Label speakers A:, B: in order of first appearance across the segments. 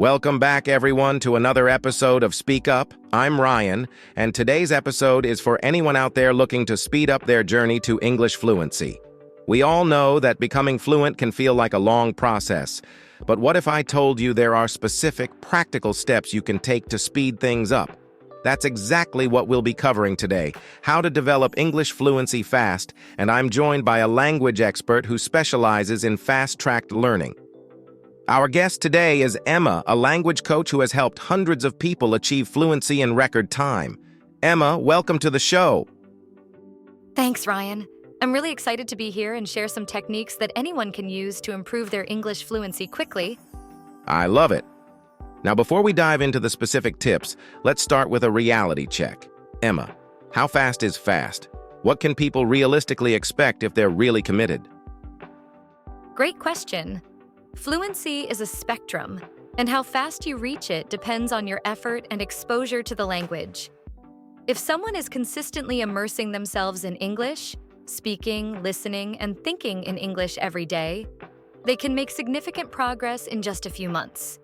A: Welcome back, everyone, to another episode of Speak Up. I'm Ryan, and today's episode is for anyone out there looking to speed up their journey to English fluency. We all know that becoming fluent can feel like a long process, but what if I told you there are specific, practical steps you can take to speed things up? That's exactly what we'll be covering today, how to develop English fluency fast, and I'm joined by a language expert who specializes in fast-tracked learning. Our guest today is Emma, a language coach who has helped hundreds of people achieve fluency in record time. Emma, welcome to the show.
B: Thanks, Ryan. I'm really excited to be here and share some techniques that anyone can use to improve their English fluency quickly.
A: I love it. Now, before we dive into the specific tips, let's start with a reality check. Emma, how fast is fast? What can people realistically expect if they're really committed?
B: Great question. Fluency is a spectrum, and how fast you reach it depends on your effort and exposure to the language. If someone is consistently immersing themselves in English, speaking, listening, and thinking in English every day, they can make significant progress in just a few months.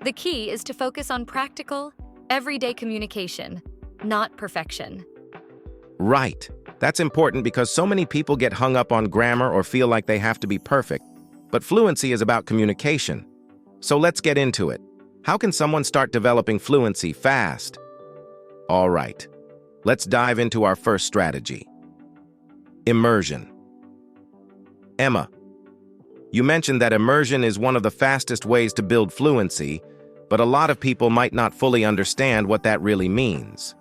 B: The key is to focus on practical, everyday communication, not perfection.
A: Right. That's important because so many people get hung up on grammar or feel like they have to be perfect. But fluency is about communication. So let's get into it. How can someone start developing fluency fast? All right, let's dive into our first strategy. Immersion. Emma, you mentioned that immersion is one of the fastest ways to build fluency, but a lot of people might not fully understand what that really means.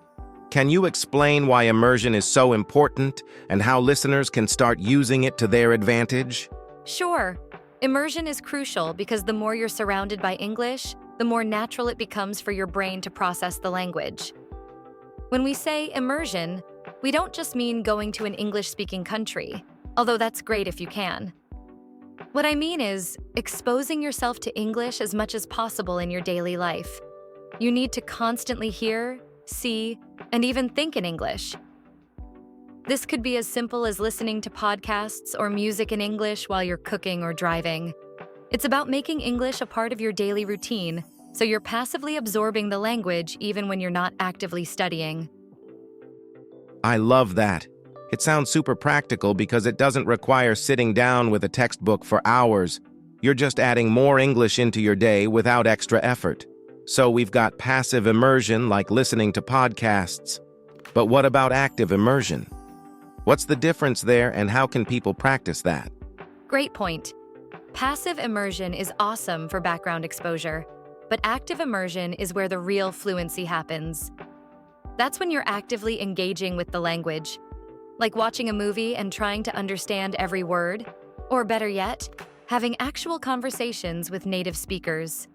A: Can you explain why immersion is so important and how listeners can start using it to their advantage?
B: Sure. Immersion is crucial because the more you're surrounded by English, the more natural it becomes for your brain to process the language. When we say immersion, we don't just mean going to an English-speaking country, although that's great if you can. What I mean is exposing yourself to English as much as possible in your daily life. You need to constantly hear, see, and even think in English. This could be as simple as listening to podcasts or music in English while you're cooking or driving. It's about making English a part of your daily routine, so you're passively absorbing the language even when you're not actively studying.
A: I love that. It sounds super practical because it doesn't require sitting down with a textbook for hours. You're just adding more English into your day without extra effort. So we've got passive immersion like listening to podcasts. But what about active immersion? What's the difference there and how can people practice that?
B: Great point. Passive immersion is awesome for background exposure, but active immersion is where the real fluency happens. That's when you're actively engaging with the language, like watching a movie and trying to understand every word, or better yet, having actual conversations with native speakers.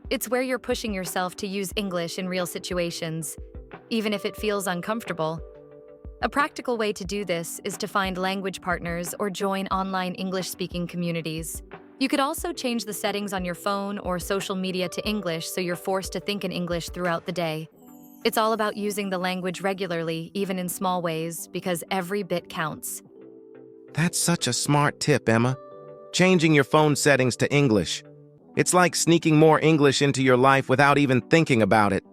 B: It's where you're pushing yourself to use English in real situations, even if it feels uncomfortable. A practical way to do this is to find language partners or join online English-speaking communities. You could also change the settings on your phone or social media to English so you're forced to think in English throughout the day. It's all about using the language regularly, even in small ways, because every bit counts.
A: That's such a smart tip, Emma. Changing your phone settings to English. It's like sneaking more English into your life without even thinking about it.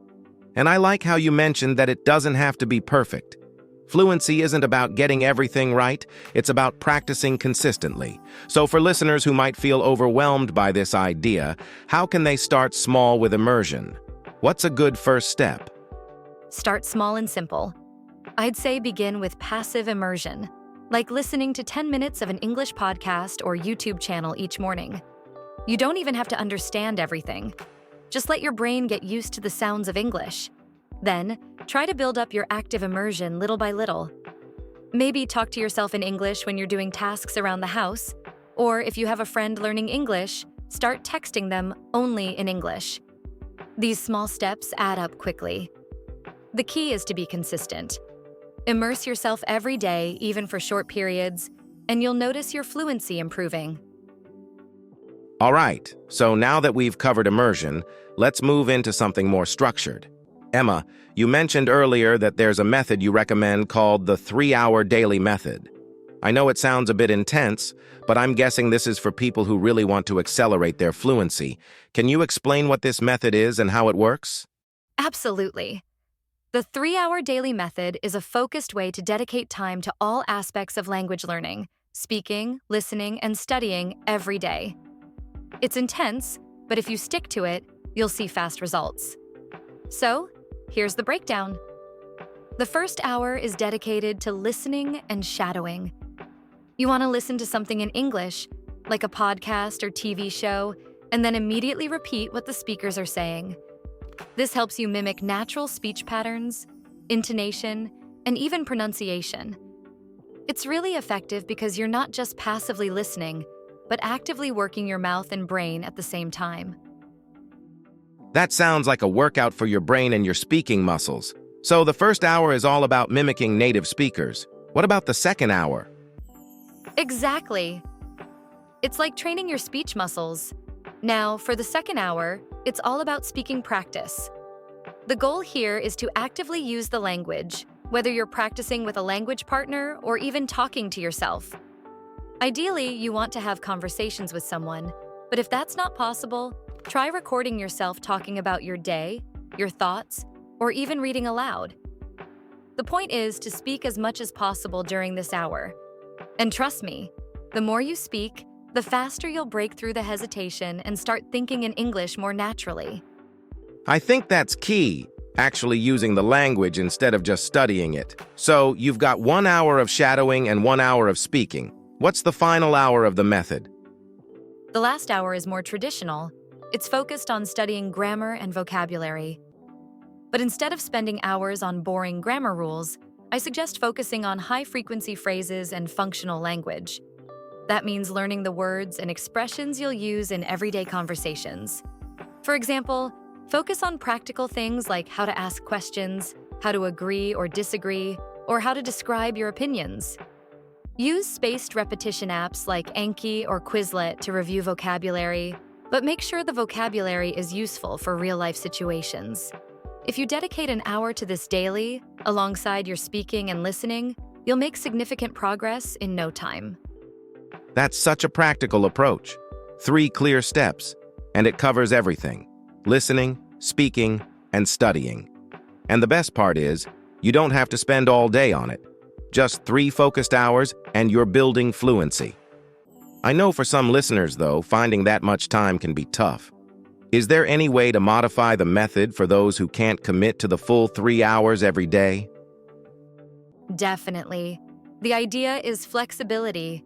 A: And I like how you mentioned that it doesn't have to be perfect. Fluency isn't about getting everything right, it's about practicing consistently. So for listeners who might feel overwhelmed by this idea, how can they start small with immersion? What's a good first step?
B: Start small and simple. I'd say begin with passive immersion, like listening to 10 minutes of an English podcast or YouTube channel each morning. You don't even have to understand everything. Just let your brain get used to the sounds of English. Then, try to build up your active immersion little by little. Maybe talk to yourself in English when you're doing tasks around the house, or if you have a friend learning English, start texting them only in English. These small steps add up quickly. The key is to be consistent. Immerse yourself every day, even for short periods, and you'll notice your fluency improving.
A: All right, so now that we've covered immersion, let's move into something more structured. Emma, you mentioned earlier that there's a method you recommend called the 3-hour daily method. I know it sounds a bit intense, but I'm guessing this is for people who really want to accelerate their fluency. Can you explain what this method is and how it works?
B: Absolutely. The 3-hour daily method is a focused way to dedicate time to all aspects of language learning, speaking, listening, and studying every day. It's intense, but if you stick to it, you'll see fast results. So, here's the breakdown. The first hour is dedicated to listening and shadowing. You want to listen to something in English, like a podcast or TV show, and then immediately repeat what the speakers are saying. This helps you mimic natural speech patterns, intonation, and even pronunciation. It's really effective because you're not just passively listening, but actively working your mouth and brain at the same time.
A: That sounds like a workout for your brain and your speaking muscles. So the first hour is all about mimicking native speakers. What about the second hour?
B: Exactly. It's like training your speech muscles. Now, for the second hour, it's all about speaking practice. The goal here is to actively use the language, whether you're practicing with a language partner or even talking to yourself. Ideally, you want to have conversations with someone, but if that's not possible, try recording yourself talking about your day, your thoughts, or even reading aloud. The point is to speak as much as possible during this hour. And trust me, the more you speak, the faster you'll break through the hesitation and start thinking in English more naturally.
A: I think that's key, actually using the language instead of just studying it. So you've got 1 hour of shadowing and 1 hour of speaking. What's the final hour of the method?
B: The last hour is more traditional. It's focused on studying grammar and vocabulary. But instead of spending hours on boring grammar rules, I suggest focusing on high-frequency phrases and functional language. That means learning the words and expressions you'll use in everyday conversations. For example, focus on practical things like how to ask questions, how to agree or disagree, or how to describe your opinions. Use spaced repetition apps like Anki or Quizlet to review vocabulary, but make sure the vocabulary is useful for real-life situations. If you dedicate an hour to this daily, alongside your speaking and listening, you'll make significant progress in no time.
A: That's such a practical approach. 3 clear steps, and it covers everything: listening, speaking, and studying. And the best part is, you don't have to spend all day on it. Just 3 focused hours, and you're building fluency. I know for some listeners, though, finding that much time can be tough. Is there any way to modify the method for those who can't commit to the full 3 hours every day?
B: Definitely. The idea is flexibility.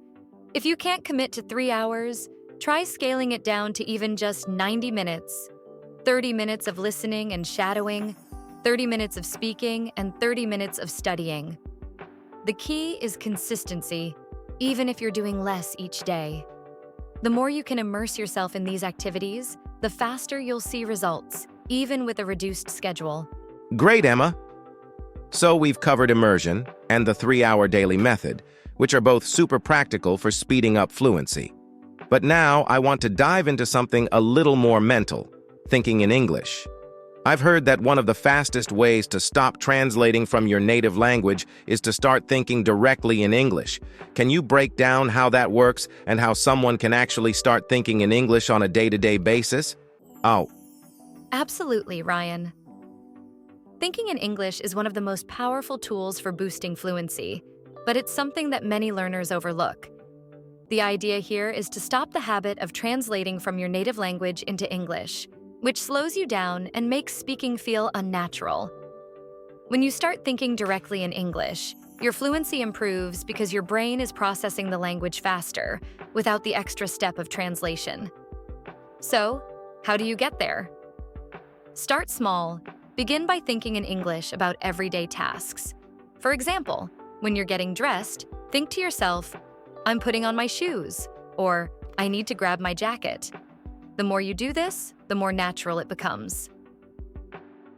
B: If you can't commit to 3 hours, try scaling it down to even just 90 minutes. 30 minutes of listening and shadowing, 30 minutes of speaking, and 30 minutes of studying. The key is consistency, even if you're doing less each day. The more you can immerse yourself in these activities, the faster you'll see results, even with a reduced schedule.
A: Great, Emma! So we've covered immersion and the 3-hour daily method, which are both super practical for speeding up fluency. But now I want to dive into something a little more mental, thinking in English. I've heard that one of the fastest ways to stop translating from your native language is to start thinking directly in English. Can you break down how that works and how someone can actually start thinking in English on a day-to-day basis? Oh.
B: Absolutely, Ryan. Thinking in English is one of the most powerful tools for boosting fluency, but it's something that many learners overlook. The idea here is to stop the habit of translating from your native language into English, which slows you down and makes speaking feel unnatural. When you start thinking directly in English, your fluency improves because your brain is processing the language faster, without the extra step of translation. So, how do you get there? Start small. Begin by thinking in English about everyday tasks. For example, when you're getting dressed, think to yourself, "I'm putting on my shoes," or "I need to grab my jacket." The more you do this, the more natural it becomes.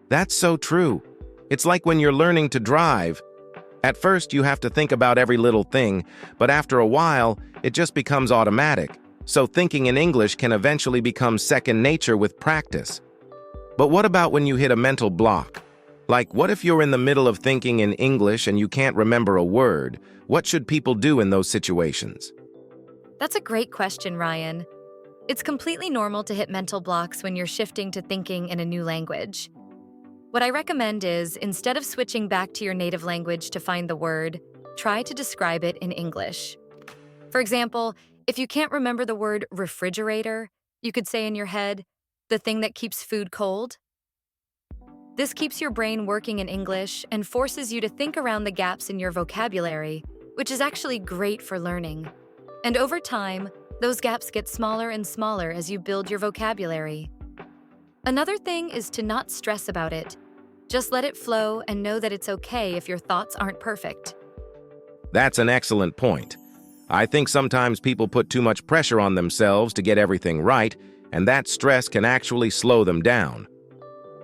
A: That's so true. It's like when you're learning to drive. At first, you have to think about every little thing, but after a while, it just becomes automatic. So thinking in English can eventually become second nature with practice. But what about when you hit a mental block? Like, what if you're in the middle of thinking in English and you can't remember a word? What should people do in those situations?
B: That's a great question, Ryan. It's completely normal to hit mental blocks when you're shifting to thinking in a new language. What I recommend is, instead of switching back to your native language to find the word, try to describe it in English. For example, if you can't remember the word refrigerator, you could say in your head, the thing that keeps food cold. This keeps your brain working in English and forces you to think around the gaps in your vocabulary, which is actually great for learning. And over time, those gaps get smaller and smaller as you build your vocabulary. Another thing is to not stress about it. Just let it flow and know that it's okay if your thoughts aren't perfect.
A: That's an excellent point. I think sometimes people put too much pressure on themselves to get everything right, and that stress can actually slow them down.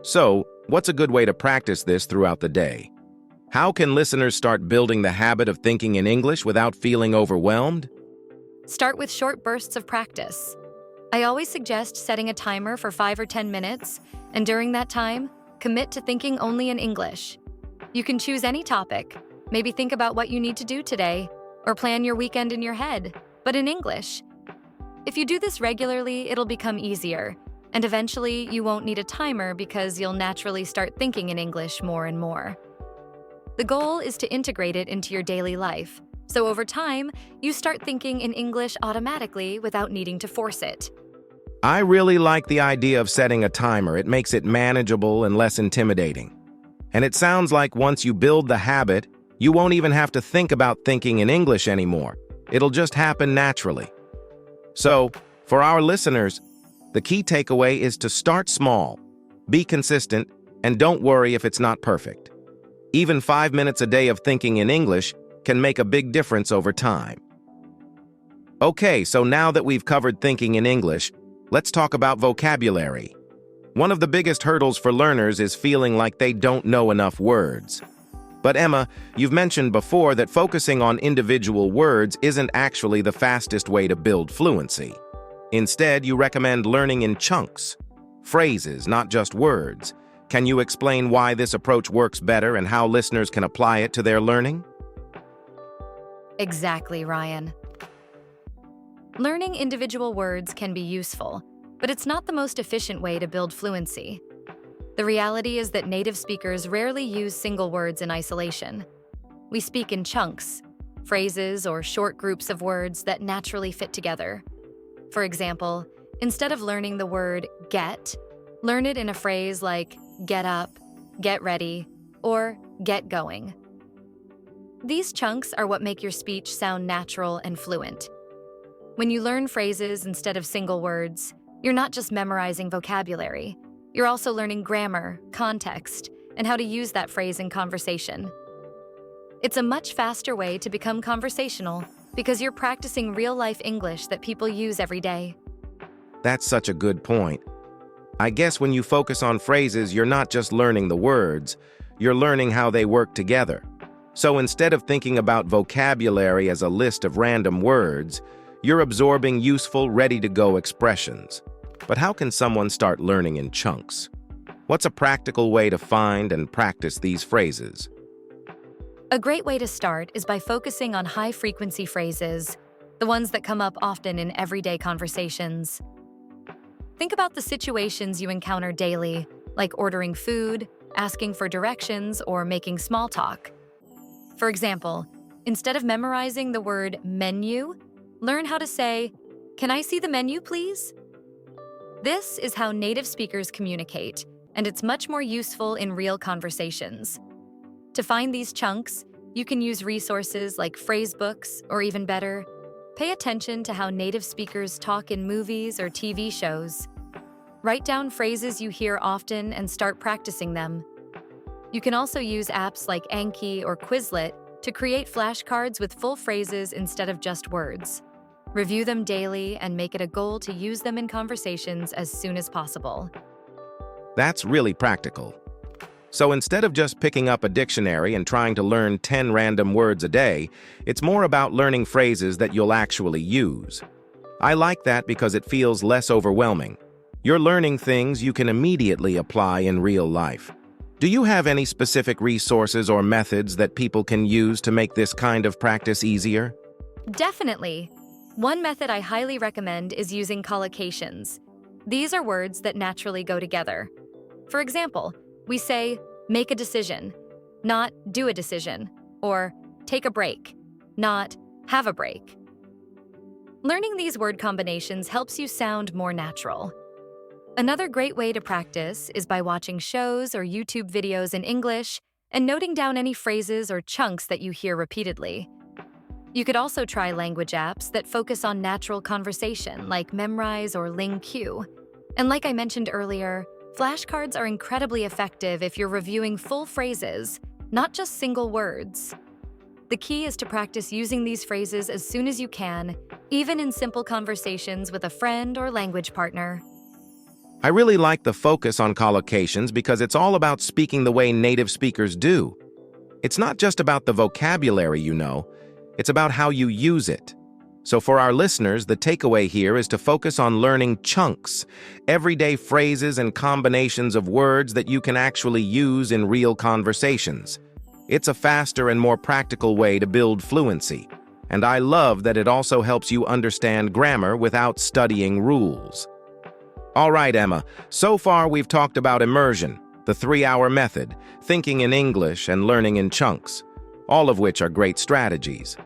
A: So, what's a good way to practice this throughout the day? How can listeners start building the habit of thinking in English without feeling overwhelmed?
B: Start with short bursts of practice. I always suggest setting a timer for 5 or 10 minutes, and during that time, commit to thinking only in English. You can choose any topic. Maybe think about what you need to do today, or plan your weekend in your head, but in English. If you do this regularly, it'll become easier, and eventually you won't need a timer because you'll naturally start thinking in English more and more. The goal is to integrate it into your daily life, so over time, you start thinking in English automatically without needing to force it.
A: I really like the idea of setting a timer. It makes it manageable and less intimidating. And it sounds like once you build the habit, you won't even have to think about thinking in English anymore. It'll just happen naturally. So, for our listeners, the key takeaway is to start small, be consistent, and don't worry if it's not perfect. Even 5 minutes a day of thinking in English can make a big difference over time. Okay, so now that we've covered thinking in English, let's talk about vocabulary. One of the biggest hurdles for learners is feeling like they don't know enough words. But Emma, you've mentioned before that focusing on individual words isn't actually the fastest way to build fluency. Instead, you recommend learning in chunks, phrases, not just words. Can you explain why this approach works better and how listeners can apply it to their learning?
B: Exactly, Ryan. Learning individual words can be useful, but it's not the most efficient way to build fluency. The reality is that native speakers rarely use single words in isolation. We speak in chunks, phrases, or short groups of words that naturally fit together. For example, instead of learning the word get, learn it in a phrase like get up, get ready, or get going. These chunks are what make your speech sound natural and fluent. When you learn phrases instead of single words, you're not just memorizing vocabulary. You're also learning grammar, context, and how to use that phrase in conversation. It's a much faster way to become conversational because you're practicing real-life English that people use every day.
A: That's such a good point. I guess when you focus on phrases, you're not just learning the words, you're learning how they work together. So instead of thinking about vocabulary as a list of random words, you're absorbing useful, ready-to-go expressions. But how can someone start learning in chunks? What's a practical way to find and practice these phrases?
B: A great way to start is by focusing on high-frequency phrases, the ones that come up often in everyday conversations. Think about the situations you encounter daily, like ordering food, asking for directions, or making small talk. For example, instead of memorizing the word menu, learn how to say, "Can I see the menu, please?" This is how native speakers communicate, and it's much more useful in real conversations. To find these chunks, you can use resources like phrase books, or even better, pay attention to how native speakers talk in movies or TV shows. Write down phrases you hear often and start practicing them. You can also use apps like Anki or Quizlet to create flashcards with full phrases instead of just words. Review them daily and make it a goal to use them in conversations as soon as possible.
A: That's really practical. So instead of just picking up a dictionary and trying to learn 10 random words a day, it's more about learning phrases that you'll actually use. I like that because it feels less overwhelming. You're learning things you can immediately apply in real life. Do you have any specific resources or methods that people can use to make this kind of practice easier?
B: Definitely. One method I highly recommend is using collocations. These are words that naturally go together. For example, we say, make a decision, not do a decision, or take a break, not have a break. Learning these word combinations helps you sound more natural. Another great way to practice is by watching shows or YouTube videos in English and noting down any phrases or chunks that you hear repeatedly. You could also try language apps that focus on natural conversation, like Memrise or LingQ. And like I mentioned earlier, flashcards are incredibly effective if you're reviewing full phrases, not just single words. The key is to practice using these phrases as soon as you can, even in simple conversations with a friend or language partner.
A: I really like the focus on collocations because it's all about speaking the way native speakers do. It's not just about the vocabulary, it's about how you use it. So for our listeners, the takeaway here is to focus on learning chunks, everyday phrases and combinations of words that you can actually use in real conversations. It's a faster and more practical way to build fluency, and I love that it also helps you understand grammar without studying rules. All right, Emma, so far we've talked about immersion, the 3-hour method, thinking in English and learning in chunks, all of which are great strategies.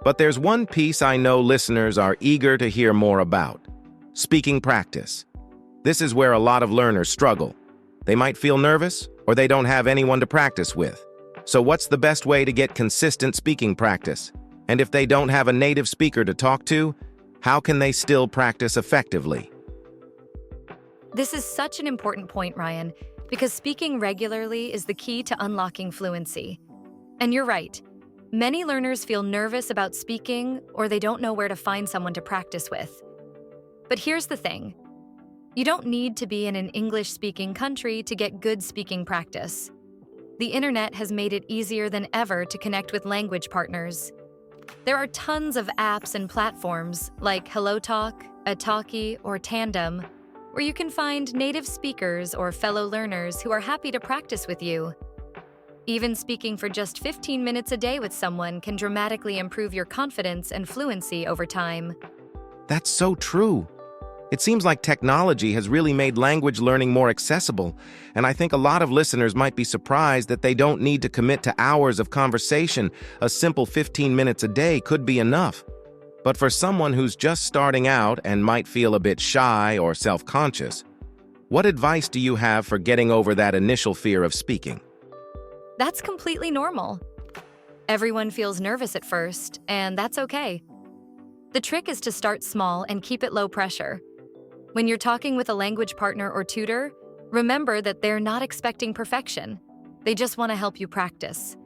A: But there's one piece I know listeners are eager to hear more about: speaking practice. This is where a lot of learners struggle. They might feel nervous, or they don't have anyone to practice with. So what's the best way to get consistent speaking practice? And if they don't have a native speaker to talk to, how can they still practice effectively?
B: This is such an important point, Ryan, because speaking regularly is the key to unlocking fluency. And you're right. Many learners feel nervous about speaking, or they don't know where to find someone to practice with. But here's the thing. You don't need to be in an English-speaking country to get good speaking practice. The internet has made it easier than ever to connect with language partners. There are tons of apps and platforms like HelloTalk, Italki, or Tandem, where you can find native speakers or fellow learners who are happy to practice with you. Even speaking for just 15 minutes a day with someone can dramatically improve your confidence and fluency over time.
A: That's so true. It seems like technology has really made language learning more accessible, and I think a lot of listeners might be surprised that they don't need to commit to hours of conversation. A simple 15 minutes a day could be enough. But for someone who's just starting out and might feel a bit shy or self-conscious, what advice do you have for getting over that initial fear of speaking?
B: That's completely normal. Everyone feels nervous at first, and that's okay. The trick is to start small and keep it low pressure. When you're talking with a language partner or tutor, remember that they're not expecting perfection. They just want to help you practice.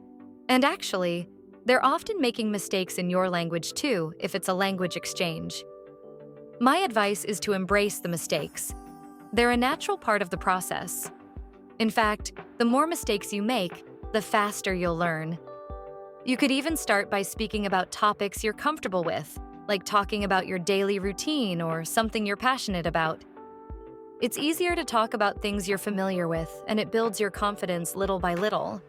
B: And actually, they're often making mistakes in your language too, if it's a language exchange. My advice is to embrace the mistakes. They're a natural part of the process. In fact, the more mistakes you make, the faster you'll learn. You could even start by speaking about topics you're comfortable with, like talking about your daily routine or something you're passionate about. It's easier to talk about things you're familiar with, and it builds your confidence little by little.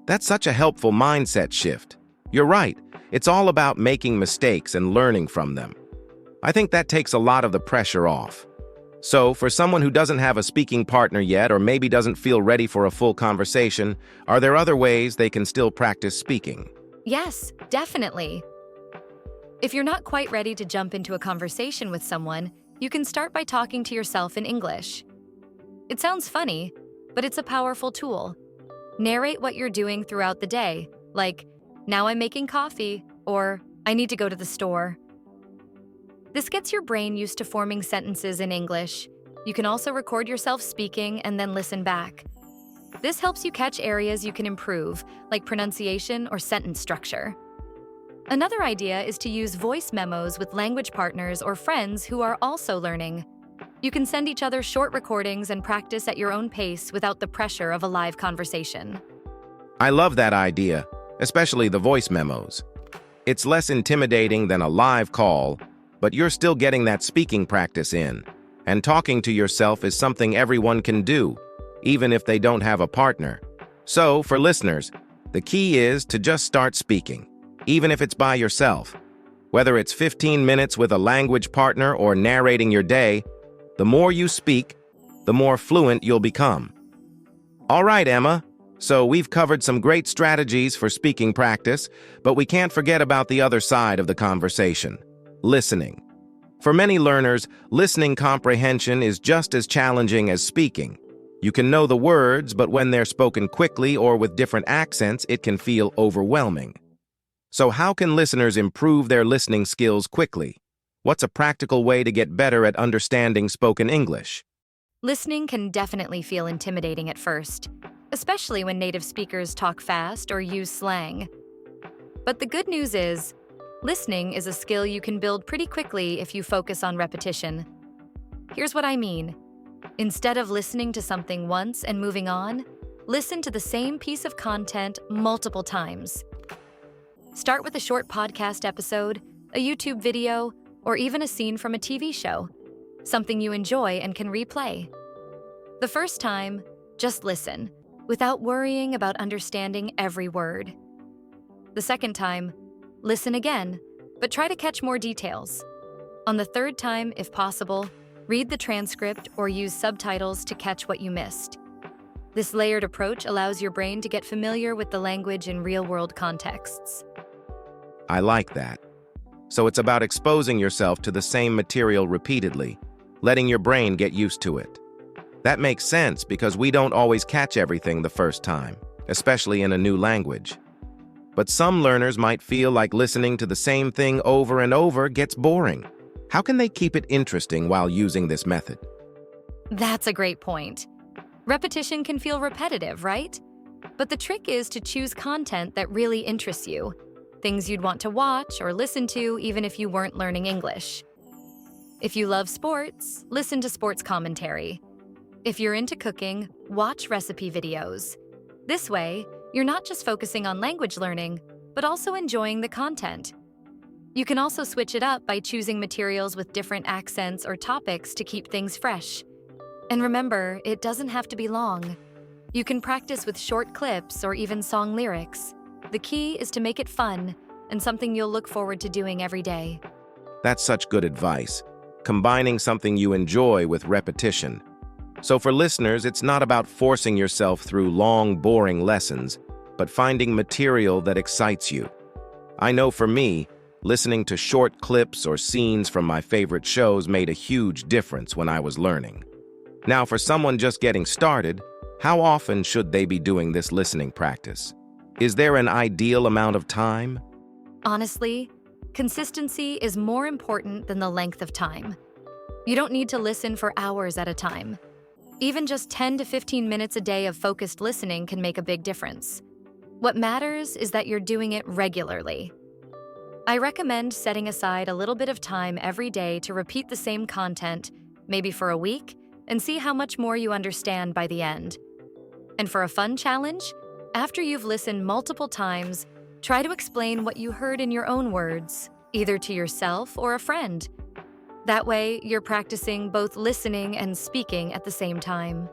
A: That's such a helpful mindset shift. You're right. It's all about making mistakes and learning from them. I think that takes a lot of the pressure off. So, for someone who doesn't have a speaking partner yet or maybe doesn't feel ready for a full conversation, are there other ways they can still practice speaking?
B: Yes, definitely. If you're not quite ready to jump into a conversation with someone, you can start by talking to yourself in English. It sounds funny, but it's a powerful tool. Narrate what you're doing throughout the day, like, "Now I'm making coffee," or "I need to go to the store." This gets your brain used to forming sentences in English. You can also record yourself speaking and then listen back. This helps you catch areas you can improve, like pronunciation or sentence structure. Another idea is to use voice memos with language partners or friends who are also learning. You can send each other short recordings and practice at your own pace without the pressure of a live conversation.
A: I love that idea, especially the voice memos. It's less intimidating than a live call, but you're still getting that speaking practice in. And talking to yourself is something everyone can do. even if they don't have a partner. So, for listeners, the key is to just start speaking, even if it's by yourself. Whether it's 15 minutes with a language partner or narrating your day, the more you speak, the more fluent you'll become. All right, Emma. So we've covered some great strategies for speaking practice, but we can't forget about the other side of the conversation: listening. For many learners, listening comprehension is just as challenging as speaking. You can know the words, but when they're spoken quickly or with different accents, it can feel overwhelming. So how can listeners improve their listening skills quickly? What's a practical way to get better at understanding spoken English?
B: Listening can definitely feel intimidating at first, especially when native speakers talk fast or use slang. But the good news is, listening is a skill you can build pretty quickly if you focus on repetition. Here's what I mean. Instead of listening to something once and moving on, listen to the same piece of content multiple times. Start with a short podcast episode, a YouTube video, or even a scene from a TV show, something you enjoy and can replay. The first time, just listen, without worrying about understanding every word. The second time, listen again, but try to catch more details. On the third time, if possible, read the transcript or use subtitles to catch what you missed. This layered approach allows your brain to get familiar with the language in real-world contexts.
A: I like that. So it's about exposing yourself to the same material repeatedly, letting your brain get used to it. That makes sense because we don't always catch everything the first time, especially in a new language. But some learners might feel like listening to the same thing over and over gets boring. How can they keep it interesting while using this method?
B: That's a great point. Repetition can feel repetitive, right? But the trick is to choose content that really interests you, things you'd want to watch or listen to even if you weren't learning English. If you love sports, listen to sports commentary. If you're into cooking, watch recipe videos. This way, you're not just focusing on language learning, but also enjoying the content. You can also switch it up by choosing materials with different accents or topics to keep things fresh. And remember, it doesn't have to be long. You can practice with short clips or even song lyrics. The key is to make it fun and something you'll look forward to doing every day.
A: That's such good advice, combining something you enjoy with repetition. So for listeners, it's not about forcing yourself through long, boring lessons, but finding material that excites you. I know for me, listening to short clips or scenes from my favorite shows made a huge difference when I was learning. Now, for someone just getting started, how often should they be doing this listening practice? Is there an ideal amount of time?
B: Honestly, consistency is more important than the length of time. You don't need to listen for hours at a time. Even just 10 to 15 minutes a day of focused listening can make a big difference. What matters is that you're doing it regularly. I recommend setting aside a little bit of time every day to repeat the same content, maybe for a week, and see how much more you understand by the end. And for a fun challenge, after you've listened multiple times, try to explain what you heard in your own words, either to yourself or a friend. That way, you're practicing both listening and speaking at the same time.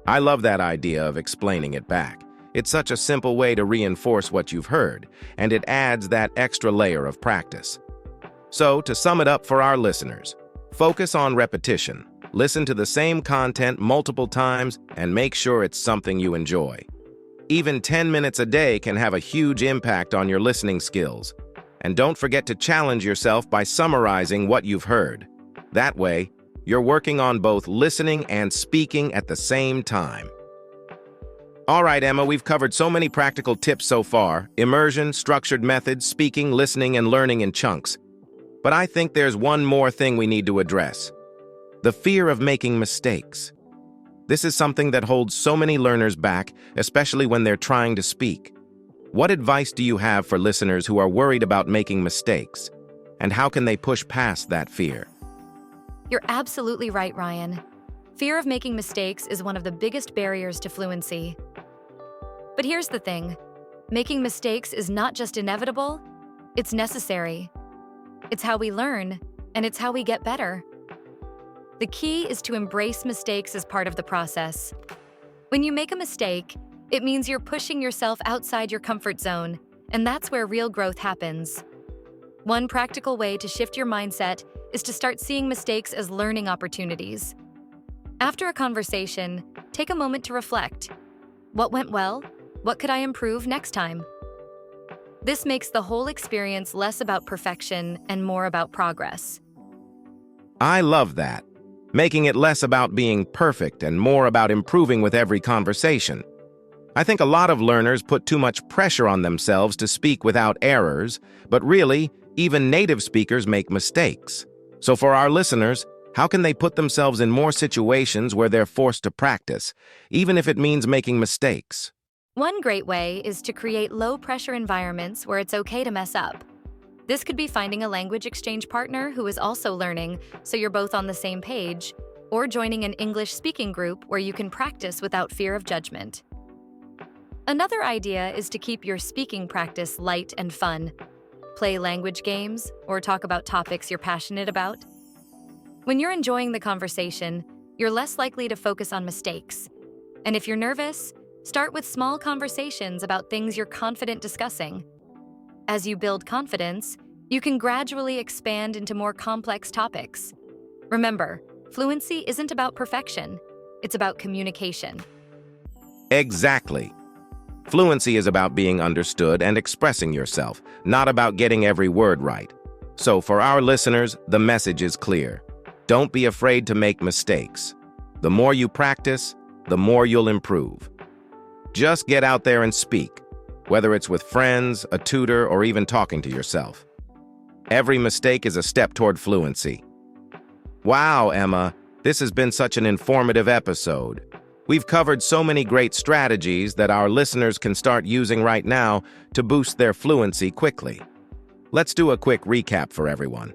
A: I love that idea of explaining it back. It's such a simple way to reinforce what you've heard, and it adds that extra layer of practice. So, to sum it up for our listeners, focus on repetition, listen to the same content multiple times, and make sure it's something you enjoy. Even 10 minutes a day can have a huge impact on your listening skills. And don't forget to challenge yourself by summarizing what you've heard. That way, you're working on both listening and speaking at the same time. All right, Emma, we've covered so many practical tips so far: immersion, structured methods, speaking, listening, and learning in chunks. But I think there's one more thing we need to address: the fear of making mistakes. This is something that holds so many learners back, especially when they're trying to speak. What advice do you have for listeners who are worried about making mistakes? And how can they push past that fear?
B: You're absolutely right, Ryan. Fear of making mistakes is one of the biggest barriers to fluency. But here's the thing. Making mistakes is not just inevitable, it's necessary. It's how we learn, and it's how we get better. The key is to embrace mistakes as part of the process. When you make a mistake, it means you're pushing yourself outside your comfort zone, and that's where real growth happens. One practical way to shift your mindset is to start seeing mistakes as learning opportunities. After a conversation, take a moment to reflect. What went well? What could I improve next time? This makes the whole experience less about perfection and more about progress.
A: I love that. Making it less about being perfect and more about improving with every conversation. I think a lot of learners put too much pressure on themselves to speak without errors, but really, even native speakers make mistakes. So for our listeners, how can they put themselves in more situations where they're forced to practice, even if it means making mistakes?
B: One great way is to create low-pressure environments where it's okay to mess up. This could be finding a language exchange partner who is also learning, so you're both on the same page, or joining an English speaking group where you can practice without fear of judgment. Another idea is to keep your speaking practice light and fun. Play language games or talk about topics you're passionate about. When you're enjoying the conversation, you're less likely to focus on mistakes. And if you're nervous, start with small conversations about things you're confident discussing. As you build confidence, you can gradually expand into more complex topics. Remember, fluency isn't about perfection, it's about communication.
A: Exactly. Fluency is about being understood and expressing yourself, not about getting every word right. So for our listeners, the message is clear. Don't be afraid to make mistakes. The more you practice, the more you'll improve. Just get out there and speak, whether it's with friends, a tutor, or even talking to yourself. Every mistake is a step toward fluency. Wow, Emma, this has been such an informative episode. We've covered so many great strategies that our listeners can start using right now to boost their fluency quickly. Let's do a quick recap for everyone.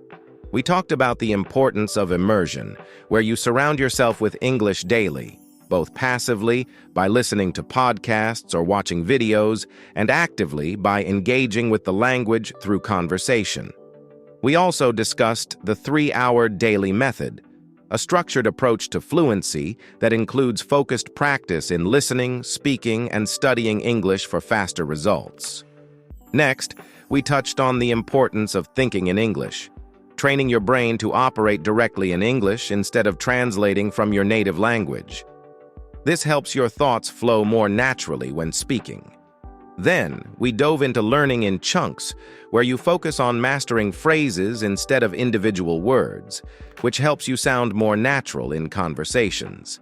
A: We talked about the importance of immersion, where you surround yourself with English daily, both passively by listening to podcasts or watching videos, and actively by engaging with the language through conversation. We also discussed the 3-hour daily method, a structured approach to fluency that includes focused practice in listening, speaking, and studying English for faster results. Next, we touched on the importance of thinking in English, training your brain to operate directly in English instead of translating from your native language. This helps your thoughts flow more naturally when speaking. Then, we dove into learning in chunks, where you focus on mastering phrases instead of individual words, which helps you sound more natural in conversations.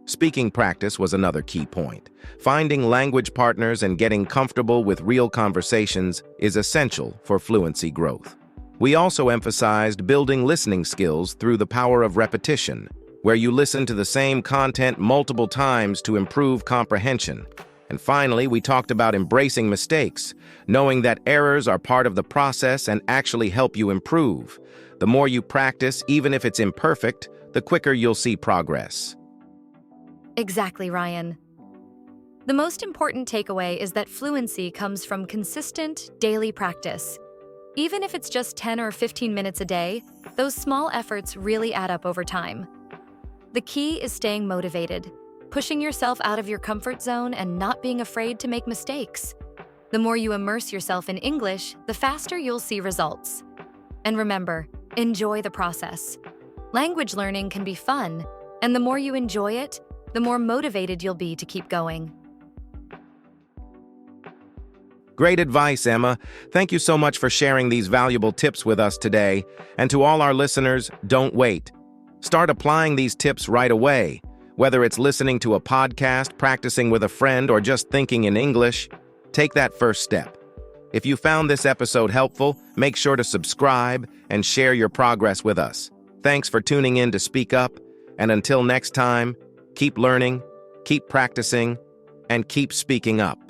A: Speaking practice was another key point. Finding language partners and getting comfortable with real conversations is essential for fluency growth. We also emphasized building listening skills through the power of repetition, where you listen to the same content multiple times to improve comprehension. And finally, we talked about embracing mistakes, knowing that errors are part of the process and actually help you improve. The more you practice, even if it's imperfect, the quicker you'll see progress.
B: Exactly, Ryan. The most important takeaway is that fluency comes from consistent, daily practice. Even if it's just 10 or 15 minutes a day, those small efforts really add up over time. The key is staying motivated, pushing yourself out of your comfort zone and not being afraid to make mistakes. The more you immerse yourself in English, the faster you'll see results. And remember, enjoy the process. Language learning can be fun, and the more you enjoy it, the more motivated you'll be to keep going.
A: Great advice, Emma. Thank you so much for sharing these valuable tips with us today. And to all our listeners, don't wait. Start applying these tips right away. Whether it's listening to a podcast, practicing with a friend, or just thinking in English, take that first step. If you found this episode helpful, make sure to subscribe and share your progress with us. Thanks for tuning in to Speak Up, and until next time, keep learning, keep practicing, and keep speaking up.